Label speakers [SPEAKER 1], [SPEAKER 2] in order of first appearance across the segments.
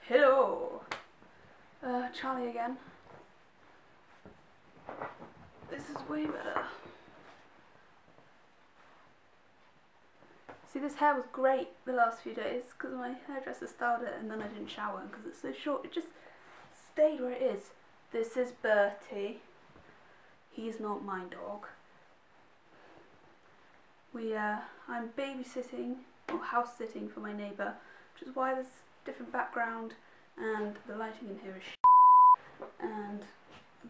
[SPEAKER 1] Hello! Charlie again. This is way better. See, this hair was great the last few days because my hairdresser styled it and then I didn't shower, and because it's so short it just stayed where it is. This is Bertie. He's not my dog. I'm babysitting or house sitting for my neighbour, which is why there's different background and the lighting in here is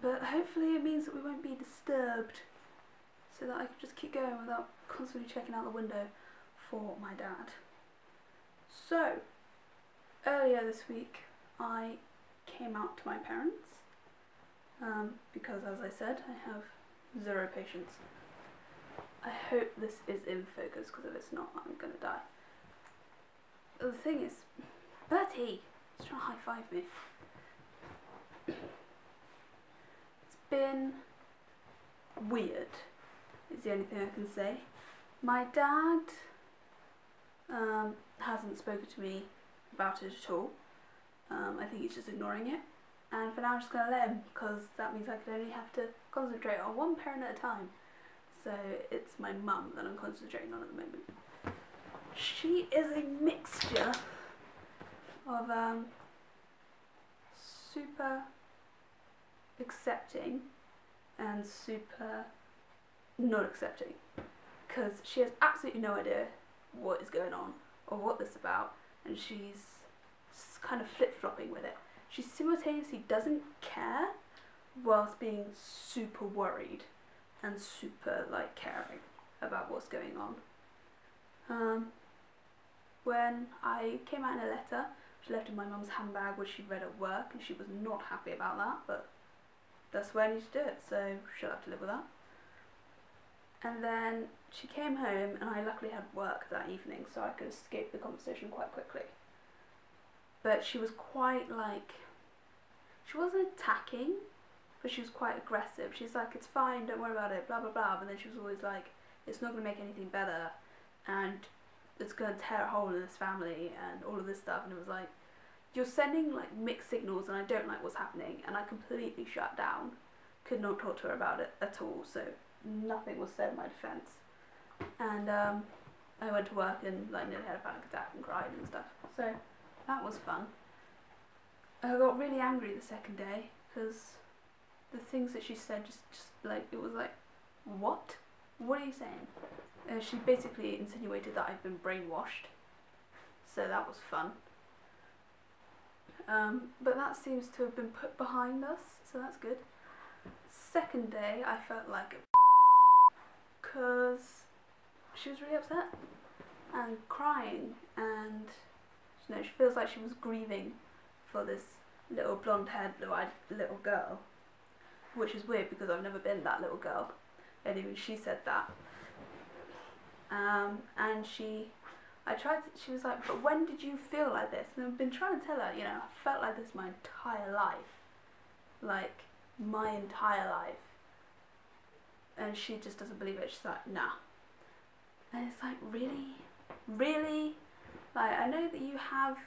[SPEAKER 1] but hopefully it means that we won't be disturbed, so that I can just keep going without constantly checking out the window for my dad. So earlier this week I came out to my parents because, as I said, I have zero patience. I hope this is in focus, because if it's not, I'm gonna die. The thing is, Bertie! He's trying to high-five me. It's been weird, is the only thing I can say. My dad hasn't spoken to me about it at all. I think he's just ignoring it. And for now I'm just going to let him, because that means I can only have to concentrate on one parent at a time. So it's my mum that I'm concentrating on at the moment. She is a mixture of super accepting and super not accepting, because she has absolutely no idea what is going on or what this is about, and she's kind of flip-flopping with it. She simultaneously doesn't care whilst being super worried and super caring about what's going on. When I came out in a letter, she left in my mum's handbag, which she'd read at work, and she was not happy about that, but that's where I need to do it, so she'll have to live with that. And then she came home, and I luckily had work that evening, so I could escape the conversation quite quickly. But she was quite she wasn't attacking, but she was quite aggressive. She's like, it's fine, don't worry about it, blah blah blah, but then she was always like, it's not going to make anything better, and it's going to tear a hole in this family, and all of this stuff. And it was like, you're sending mixed signals, and I don't like what's happening. And I completely shut down, could not talk to her about it at all, so nothing was said in my defence. And I went to work and nearly had a panic attack and cried and stuff, so that was fun. I got really angry the second day, because the things that she said just it was like, what are you saying? She basically insinuated that I'd been brainwashed, so that was fun. But that seems to have been put behind us, so that's good. Second day I felt like a because she was really upset and crying, and she feels like she was grieving for this little blonde-haired, blue-eyed little girl, which is weird because I've never been that little girl, and even she said that. And she was like, but when did you feel like this? And I've been trying to tell her, I felt like this my entire life, my entire life. And she just doesn't believe it. She's like, nah. And it's like, really? I know that you have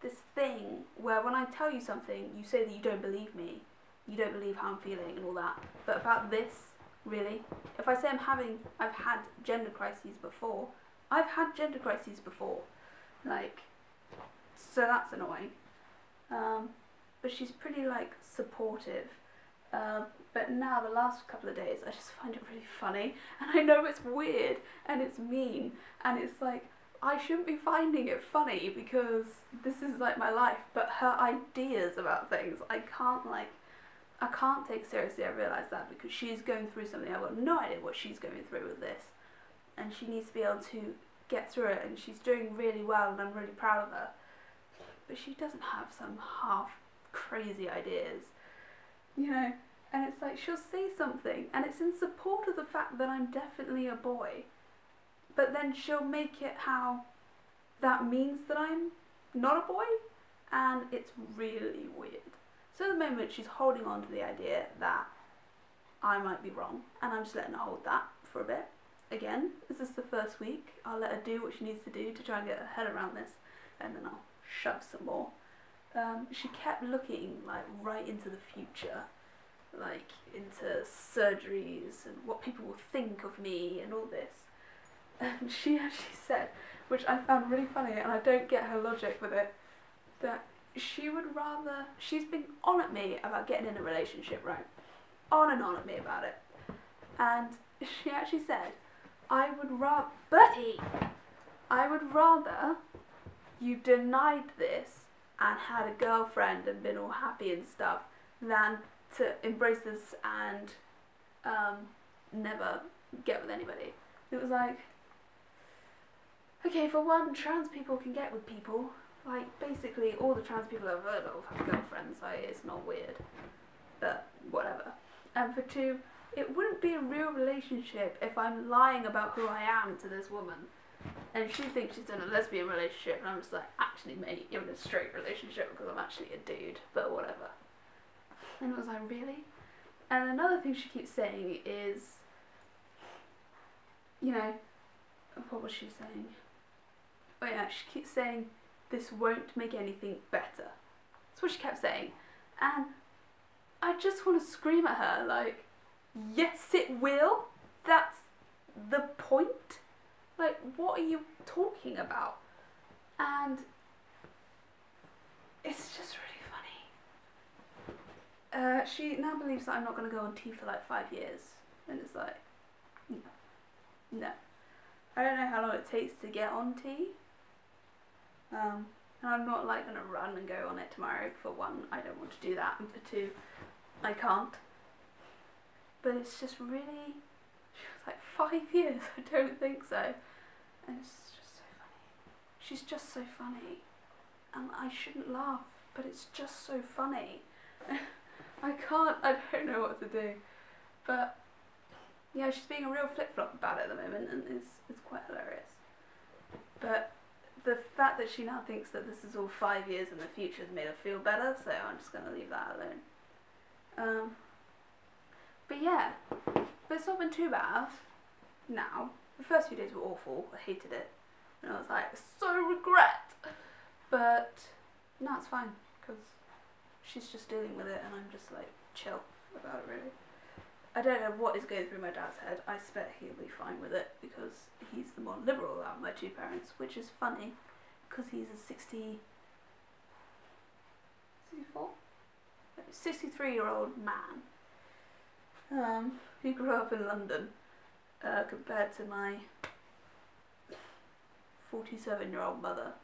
[SPEAKER 1] this thing where when I tell you something, you say that you don't believe me, you don't believe how I'm feeling and all that, but about this, really? If I say I've had gender crises before, I've had gender crises before, so that's annoying. But she's pretty supportive. But now the last couple of days I just find it really funny, and I know it's weird and it's mean, and it's I shouldn't be finding it funny because this is my life, but her ideas about things I can't take seriously. I realise that, because she's going through something. I've got no idea what she's going through with this, and she needs to be able to get through it, and she's doing really well, and I'm really proud of her. But she doesn't have some half crazy ideas, and it's she'll say something and it's in support of the fact that I'm definitely a boy, but then she'll make it how that means that I'm not a boy, and it's really weird. So at the moment she's holding on to the idea that I might be wrong, and I'm just letting her hold that for a bit. Again, this is the first week. I'll let her do what she needs to do to try and get her head around this, and then I'll shove some more. she kept looking like right into the future, like into surgeries and what people will think of me and all this. And she actually said, which I found really funny, and I don't get her logic with it, that she would rather, she's been on at me about getting in a relationship, right? On and on at me about it. And she actually said, I would rather, Bertie, I would rather you denied this and had a girlfriend and been all happy and stuff than to embrace this and never get with anybody. It was like, okay, for one, trans people can get with people. Like, basically, all the trans people I've heard of have girlfriends. Like, it's not weird. But, whatever. And for two, it wouldn't be a real relationship if I'm lying about who I am to this woman. And she thinks she's in a lesbian relationship, and I'm just like, actually, mate, you're in a straight relationship because I'm actually a dude. But whatever. And it was like, really? And another thing she keeps saying is, you know, what was she saying? Oh yeah, she keeps saying, this won't make anything better. That's what she kept saying. And I just want to scream at her, like, yes it will? That's the point? Like, what are you talking about? And it's just really funny. She now believes that I'm not going to go on T for like 5 years. And it's like, no. I don't know how long it takes to get on T. And I'm not like going to run and go on it tomorrow. For one, I don't want to do that. And for two, I can't. But it's just really, she was like 5 years, I don't think so. And it's just so funny. She's just so funny. And I shouldn't laugh, but it's just so funny. I don't know what to do. But yeah, she's being a real flip-flop about it at the moment, and it's quite hilarious. But the fact that she now thinks that this is all 5 years in the future has made her feel better, so I'm just going to leave that alone. But yeah, but it's not been too bad now. The first few days were awful, I hated it, and I was like, so regret! But no, it's fine, because she's just dealing with it, and I'm just like, chill about it really. I don't know what is going through my dad's head. I expect he'll be fine with it because he's the more liberal out of my two parents, which is funny because he's a 63-year-old man who grew up in London compared to my 47-year-old mother.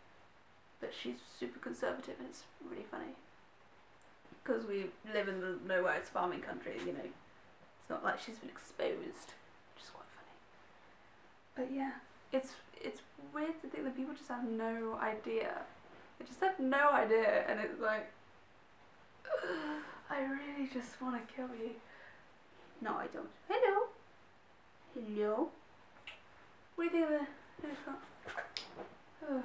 [SPEAKER 1] But she's super conservative, and it's really funny because we live in the nowhere's farming country, you know. It's not like she's been exposed, which is quite funny. But yeah, it's weird to think that people just have no idea. They just have no idea, and it's like, I really just want to kill you. No, I don't. Hello. Hello. What do you think of the...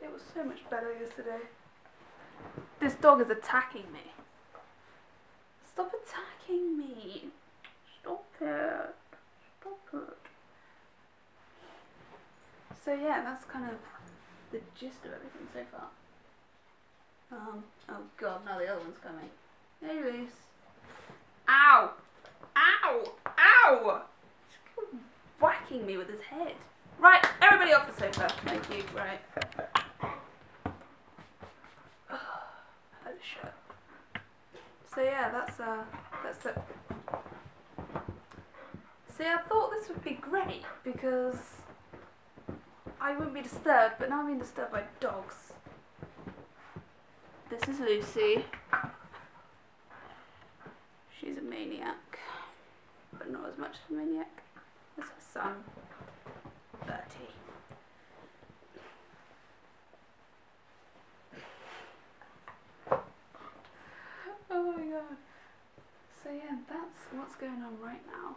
[SPEAKER 1] It was so much better yesterday. This dog is attacking me. Stop attacking me. Stop it. Stop it. So yeah, that's kind of the gist of everything so far. Oh god, now the other one's coming. Hey, Luce. Ow! Ow! Ow! He's whacking me with his head. Right, everybody off the sofa. Thank you. Right. Holy shit. So yeah, that's the... See, I thought this would be great because I wouldn't be disturbed, but now I'm being disturbed by dogs. This is Lucy. She's a maniac, but not as much of a maniac as her son, Bertie. Oh my god. So yeah, that's what's going on right now.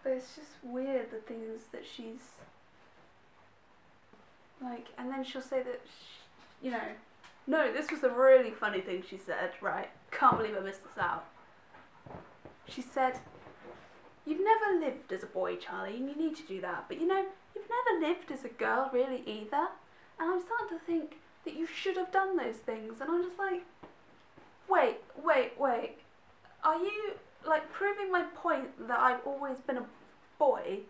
[SPEAKER 1] But it's just weird, the things that she's like, and then she'll say that, you know, no, this was a really funny thing she said, right? Can't believe I missed this out. She said, you've never lived as a boy, Charlie, and you need to do that, but you know, you've never lived as a girl really either. And I'm starting to think, that you should have done those things. And I'm just like, wait. Are you like proving my point that I've always been a boy,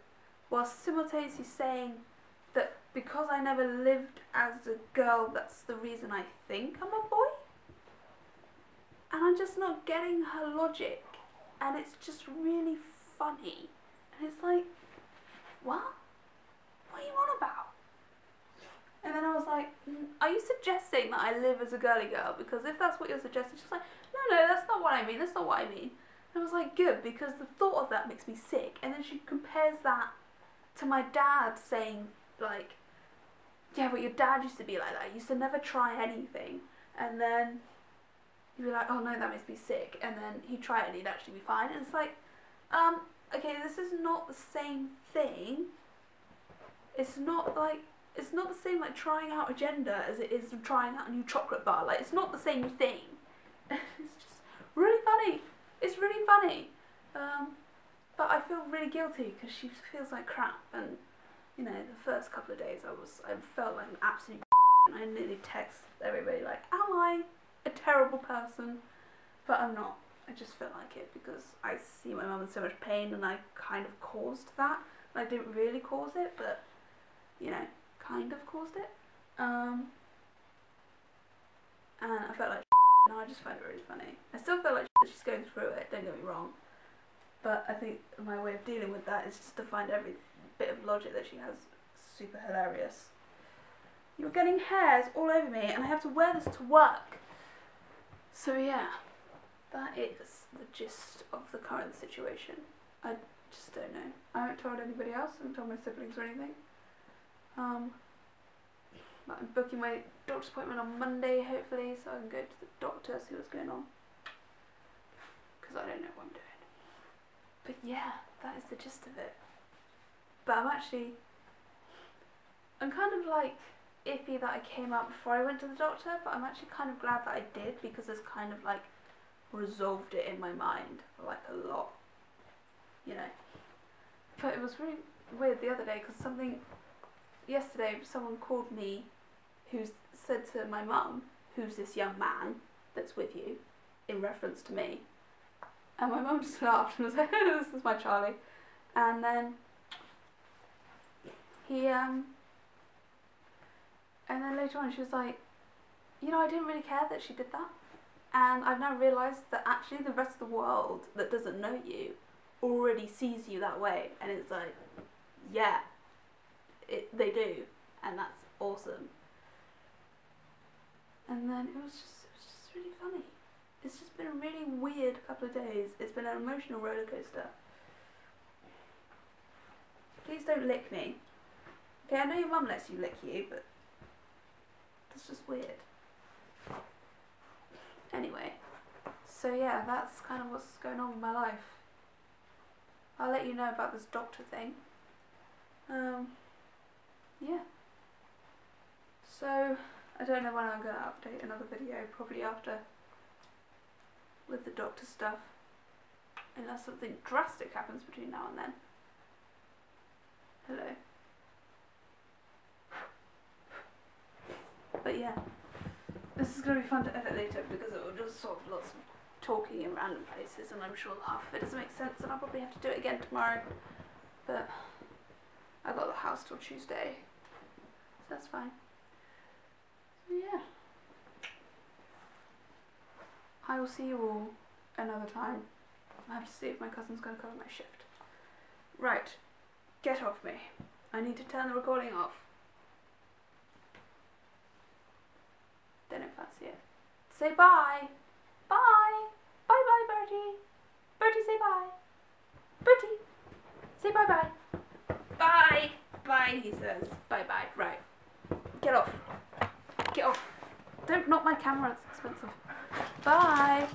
[SPEAKER 1] while simultaneously saying that because I never lived as a girl, that's the reason I think I'm a boy? And I'm just not getting her logic, and it's just really funny. And it's like, what? What are you on about? And then I was like, are you suggesting that I live as a girly girl? Because if that's what you're suggesting, she's like, no, that's not what I mean, that's not what I mean. And I was like, good, because the thought of that makes me sick. And then she compares that to my dad saying, like, yeah, but your dad used to be like that. He used to never try anything. And then he'd be like, oh no, that makes me sick. And then he'd try it and he'd actually be fine. And it's like, okay, this is not the same thing. It's not the same like trying out a gender as it is trying out a new chocolate bar. Like, it's not the same thing. It's just really funny. It's really funny. But I feel really guilty because she feels like crap. And, you know, the first couple of days I felt like an absolute and I nearly text everybody like, am I a terrible person? But I'm not. I just feel like it because I see my mum in so much pain and I kind of caused that. I didn't really cause it, but, you know, kind of caused it. And I felt like and I just find it really funny. I still feel like she's going through it, don't get me wrong. But I think my way of dealing with that is just to find every bit of logic that she has super hilarious. You're getting hairs all over me and I have to wear this to work. So yeah, that is the gist of the current situation. I just don't know. I haven't told anybody else, I haven't told my siblings or anything. But I'm booking my doctor's appointment on Monday, hopefully, so I can go to the doctor, see what's going on. Because I don't know what I'm doing. But yeah, that is the gist of it. But I'm kind of like iffy that I came out before I went to the doctor, but I'm actually kind of glad that I did because it's kind of like resolved it in my mind like a lot, you know. But it was really weird the other day because yesterday someone called me who said to my mum, who's this young man that's with you, in reference to me. And my mum just laughed and was like, this is my Charlie. And then and then later on she was like, you know, I didn't really care that she did that. And I've now realised that actually the rest of the world that doesn't know you already sees you that way. And it's like, yeah, they do. And that's awesome. And then it was just really funny. It's just been a really weird couple of days. It's been an emotional roller coaster. Please don't lick me. Okay, I know your mum lets you lick you, but that's just weird. Anyway, so yeah, that's kind of what's going on with my life. I'll let you know about this doctor thing. Yeah. So, I don't know when I'm going to update another video, probably after with the doctor stuff, unless something drastic happens between now and then. Hello. But yeah, this is going to be fun to edit later because it will just sort of lots of talking in random places and I'm sure half of it doesn't make sense and I'll probably have to do it again tomorrow. But I got the house till Tuesday, so that's fine. So yeah. I will see you all another time. I have to see if my cousin's going to cover my shift. Right, get off me. I need to turn the recording off. They don't fancy it. Say bye. Bye. Bye bye, Bertie. Bertie, say bye. Bertie, say bye bye. Bye. Bye, he says. Bye bye. Right. Get off. Get off. Don't knock my camera, it's expensive. Bye.